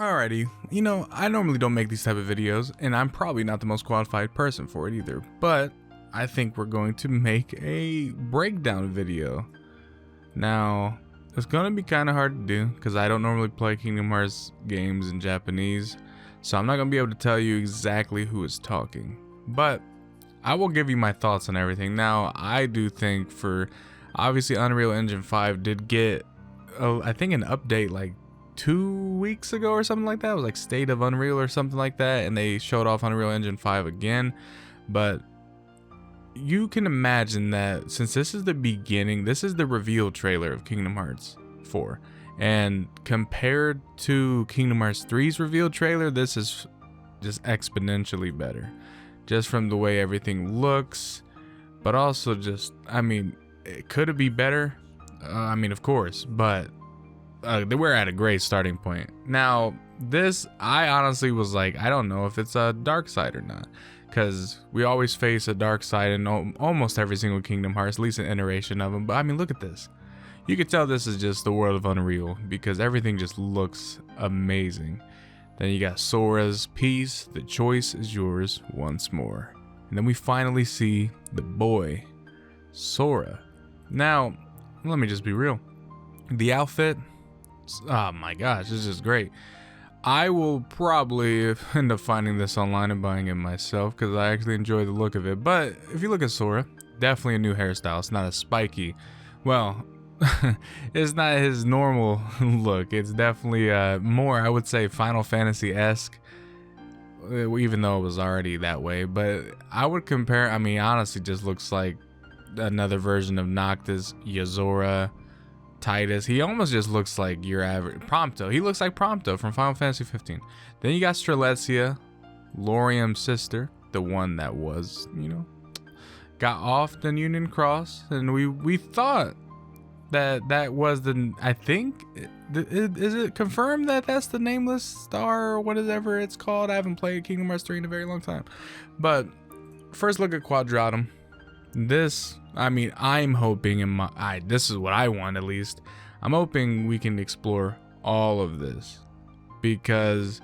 Alrighty, you know, I normally don't make these type of videos, and I'm probably not the most qualified person for it either, but I think we're going to make a breakdown video. Now, it's going to be kind of hard to do, because I don't normally play Kingdom Hearts games in Japanese, so I'm not going to be able to tell you exactly who is talking, but I will give you my thoughts on everything. Now, I do think obviously Unreal Engine 5 did get, I think an update like 2 weeks ago or something like that. It was like State of Unreal or something like that, and they showed off Unreal Engine 5 again. But you can imagine that since this is the beginning, this is the reveal trailer of Kingdom Hearts 4, and compared to Kingdom Hearts 3's reveal trailer, this is just exponentially better, just from the way everything looks, but also just, I mean, could it be better? I mean, of course, but we're at a great starting point. Now, this, I honestly was like, I don't know if it's a dark side or not, because we always face a dark side in almost every single Kingdom Hearts, at least an iteration of them. But I mean, look at this. You could tell this is just the world of Unreal, because everything just looks amazing. Then you got Sora's piece, the choice is yours once more. And then we finally see the boy, Sora. Now, let me just be real. The outfit, oh my gosh, this is great. I will probably end up finding this online and buying it myself because I actually enjoy the look of it. But if you look at Sora, definitely a new hairstyle. It's not as spiky. Well, it's not his normal look. It's definitely more, I would say, Final Fantasy-esque, even though it was already that way. But I would compare, I mean, honestly, just looks like another version of Noctis, Yozora, Titus. He almost just looks like your average Prompto. He looks like Prompto from Final Fantasy 15. Then you got Stalezia, Lauriam's sister, the one that was, you know, got off the Union Cross, and we thought that was the, I think, is it confirmed that that's the Nameless Star or whatever it's called? I haven't played Kingdom Hearts 3 in a very long time. But first look at Quadratum. This, I mean, I'm hoping this is what I want at least. I'm hoping we can explore all of this, because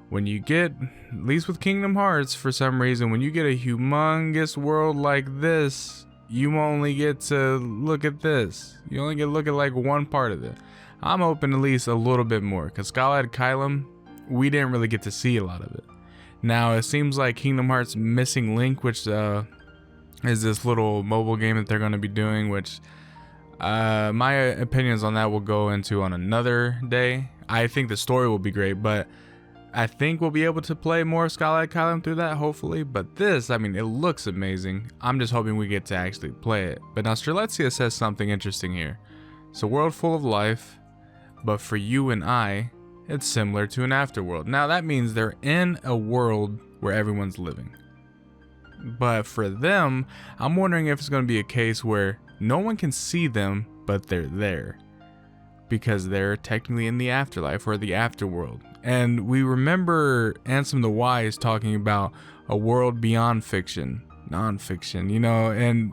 when you get, at least with Kingdom Hearts, for some reason, when you get a humongous world like this, you only get to look at this. You only get to look at like one part of it. I'm hoping at least a little bit more, because Skylight Kylum, we didn't really get to see a lot of it. Now, it seems like Kingdom Hearts Missing Link, which is this little mobile game that they're going to be doing, which my opinions on that will go into on another day. I think the story will be great, but I think we'll be able to play more of Skylight Kylum through that, hopefully. But this, I mean, it looks amazing. I'm just hoping we get to actually play it. But now Stalezia says something interesting here. It's a world full of life, but for you and I, it's similar to an afterworld. Now that means they're in a world where everyone's living. But for them, I'm wondering if it's going to be a case where no one can see them, but they're there, because they're technically in the afterlife or the afterworld. And we remember Ansem the Wise talking about a world beyond fiction, non-fiction, you know, and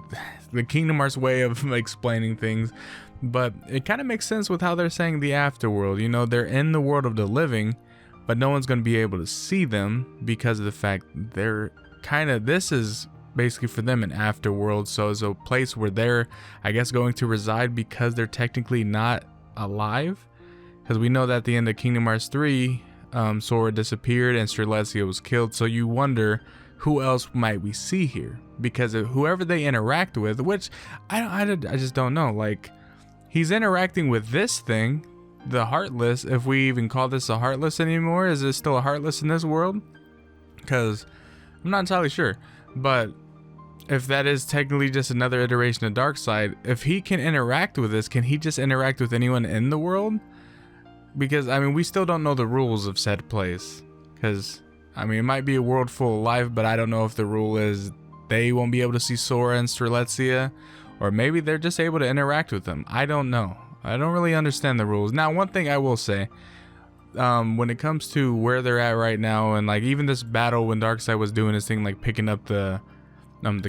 the Kingdom Hearts way of explaining things. But it kind of makes sense with how they're saying the afterworld. You know, they're in the world of the living, but no one's going to be able to see them because of the fact they're kind of, this is basically for them an afterworld, so it's a place where they're, I guess, going to reside because they're technically not alive. Because we know that at the end of Kingdom Hearts 3, Sora disappeared and Stalezia was killed, so you wonder who else might we see here, because of whoever they interact with, which I just don't know. Like, he's interacting with this thing, the Heartless, if we even call this a Heartless anymore. Is it still a Heartless in this world? Because I'm not entirely sure, but if that is technically just another iteration of Darkseid, if he can interact with this, can he just interact with anyone in the world? Because, I mean, we still don't know the rules of said place. Because, I mean, it might be a world full of life, but I don't know if the rule is they won't be able to see Sora and Stalezia, or maybe they're just able to interact with them. I don't know. I don't really understand the rules. Now, one thing I will say, when it comes to where they're at right now, and like even this battle when Darkseid was doing his thing, like picking up the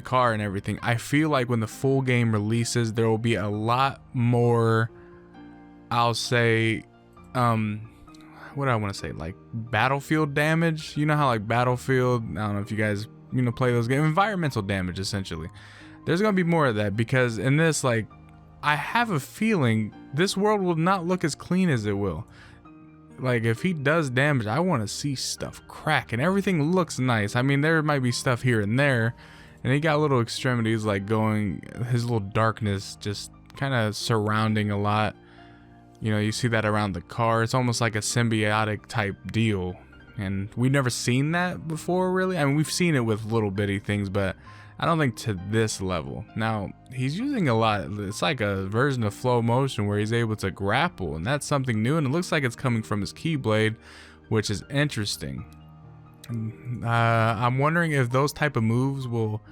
car and everything, I feel like when the full game releases, there will be a lot more, I'll say, what do I want to say, like battlefield damage. You know how like Battlefield, I don't know if you guys play those games, environmental damage essentially. There's gonna be more of that, because in this, like, I have a feeling this world will not look as clean as it will. Like, if he does damage, I want to see stuff crack, and everything looks nice. I mean, there might be stuff here and there, and he got little extremities like going, his little darkness just kind of surrounding a lot. You see that around the car. It's almost like a symbiotic type deal, and we've never seen that before, really. I mean, we've seen it with little bitty things, but I don't think to this level. Now, he's using a lot. It's like a version of flow motion where he's able to grapple, and that's something new, and it looks like it's coming from his keyblade, which is interesting. I'm wondering if those type of moves will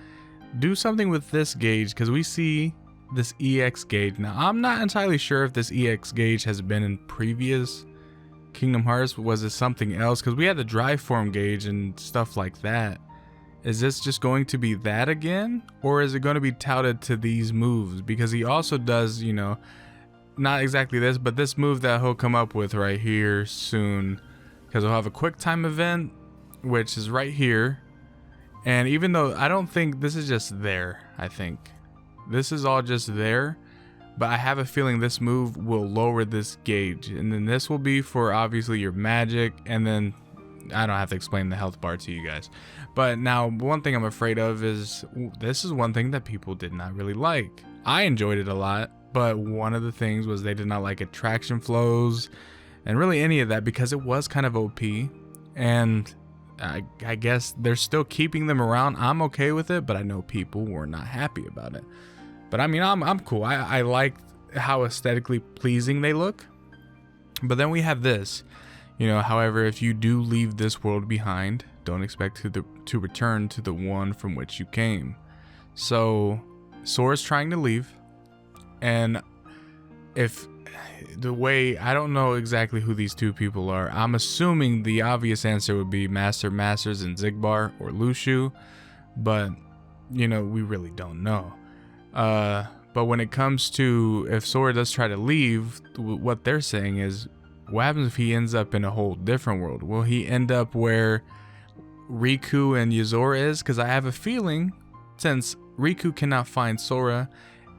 do something with this gauge, because we see this EX gauge. Now, I'm not entirely sure if this EX gauge has been in previous Kingdom Hearts. Was it something else? Because we had the drive form gauge and stuff like that. Is this just going to be that again, or is it going to be touted to these moves? Because he also does, not exactly this, but this move that he'll come up with right here soon, because he'll have a quick time event, which is right here. And even though I don't think this is just there, I think this is all just there, but I have a feeling this move will lower this gauge, and then this will be for obviously your magic, and then I don't have to explain the health bar to you guys. But now, one thing I'm afraid of is, this is one thing that people did not really like. I enjoyed it a lot, but one of the things was they did not like attraction flows and really any of that, because it was kind of OP. And I guess they're still keeping them around. I'm okay with it, but I know people were not happy about it. But I mean, I'm cool. I like how aesthetically pleasing they look. But then we have this. However, if you do leave this world behind, don't expect to return to the one from which you came. So, Sora's trying to leave, and I don't know exactly who these two people are. I'm assuming the obvious answer would be Master Masters and Zigbar or Lushu, but, we really don't know. But when it comes to if Sora does try to leave, what they're saying is, what happens if he ends up in a whole different world? Will he end up where Riku and Yozora is? Because I have a feeling, since Riku cannot find Sora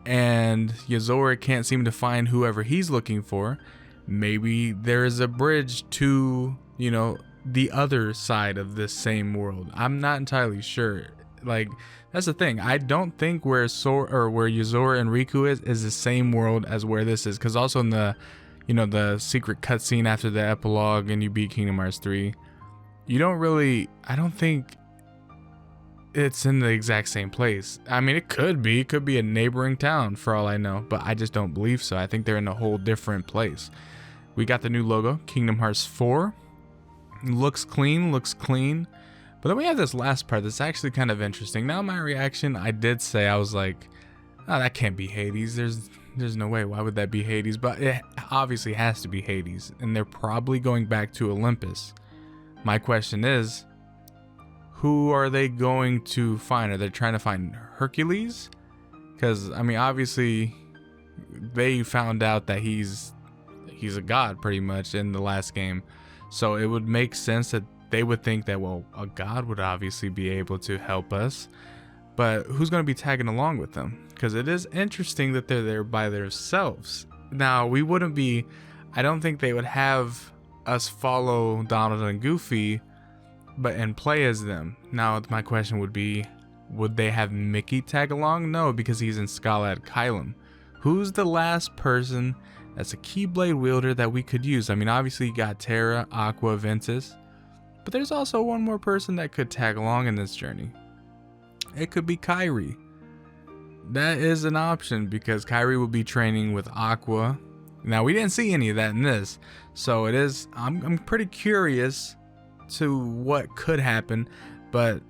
and Yozora can't seem to find whoever he's looking for, maybe there is a bridge to, the other side of this same world. I'm not entirely sure. Like, that's the thing. I don't think where Sora or where Yozora and Riku is the same world as where this is. Because also in the the secret cutscene after the epilogue and you beat Kingdom Hearts 3, I don't think it's in the exact same place. I mean, it could be a neighboring town for all I know, but I just don't believe so. I think they're in a whole different place. We got the new logo, Kingdom Hearts 4. Looks clean. But then we have this last part that's actually kind of interesting. Now, my reaction, I did say, I was like, oh, that can't be Hades. There's no way. Why would that be Hades? But it obviously has to be Hades, and they're probably going back to Olympus. My question is, who are they going to find? Are they trying to find Hercules? Because, I mean, obviously, they found out that he's a god pretty much in the last game. So it would make sense that they would think that, well, a god would obviously be able to help us. But who's going to be tagging along with them? Because it is interesting that they're there by themselves. Now, I don't think they would have us follow Donald and Goofy and play as them. Now, my question would be, would they have Mickey tag along? No, because he's in Skalad Kylum. Who's the last person that's a Keyblade wielder that we could use? I mean, obviously you got Terra, Aqua, Ventus, but there's also one more person that could tag along in this journey. It could be Kairi. That is an option, because Kairi will be training with Aqua. Now, we didn't see any of that in this, so it is. I'm pretty curious to what could happen, but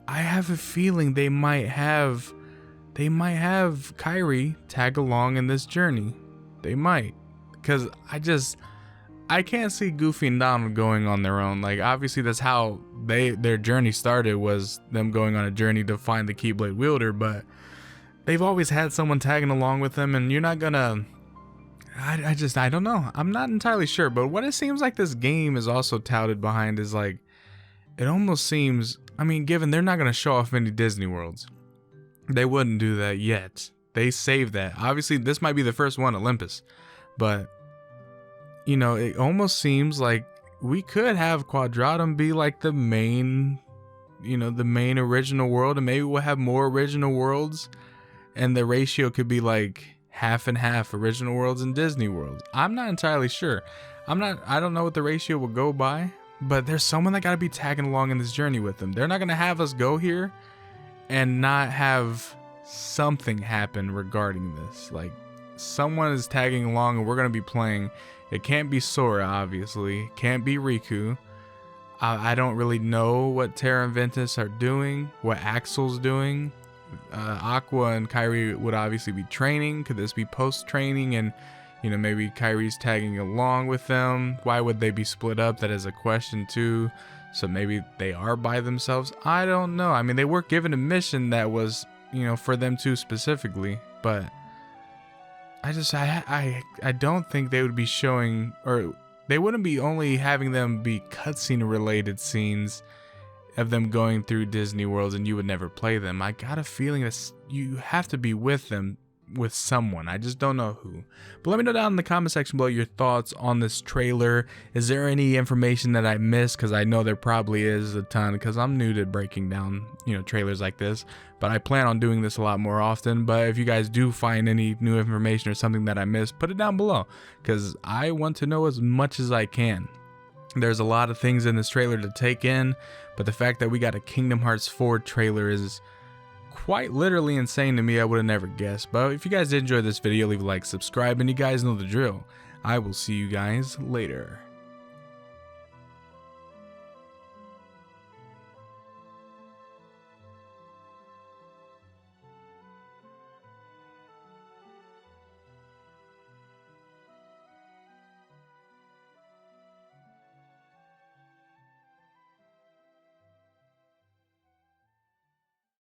I have a feeling they might have Kairi tag along in this journey. They might, because I can't see Goofy and Donald going on their own. Like, obviously that's how their journey started, was them going on a journey to find the Keyblade wielder, but they've always had someone tagging along with them, and you're not gonna I don't know. I'm not entirely sure, but what it seems like this game is also touted behind is like, it almost seems, I mean, given they're not going to show off any Disney Worlds, they wouldn't do that yet. They saved that. Obviously, this might be the first one, Olympus, but you know, it almost seems like we could have Quadratum be like the main, you know, the main original world, and maybe we'll have more original worlds, and the ratio could be like half and half, original worlds and Disney worlds. I'm not entirely sure. I don't know what the ratio will go by, but there's someone that got to be tagging along in this journey with them. They're not going to have us go here and not have something happen regarding this. Like, someone is tagging along and we're going to be playing. It can't be Sora, obviously. Can't be Riku. I don't really know what Terra and Ventus are doing, what Axel's doing. Aqua and Kyrie would obviously be training. Could this be post-training and, you know, maybe Kyrie's tagging along with them? Why would they be split up? That is a question too. So maybe they are by themselves. I don't know. I mean, they were given a mission that was, you know, for them two specifically, but I don't think they would be showing, or they wouldn't be only having them be cutscene related scenes of them going through Disney worlds and you would never play them. I got a feeling that you have to be with them, with someone. I just don't know who. But let me know down in the comment section below your thoughts on this trailer. Is there any information that I missed? Because I know there probably is a ton, because I'm new to breaking down, you know, trailers like this. But I plan on doing this a lot more often. But if you guys do find any new information or something that I missed, put it down below, because I want to know as much as I can. There's a lot of things in this trailer to take in, but the fact that we got a Kingdom Hearts 4 trailer is quite literally insane to me. I would have never guessed. But if you guys did enjoy this video, leave a like, subscribe, and you guys know the drill. I will see you guys later.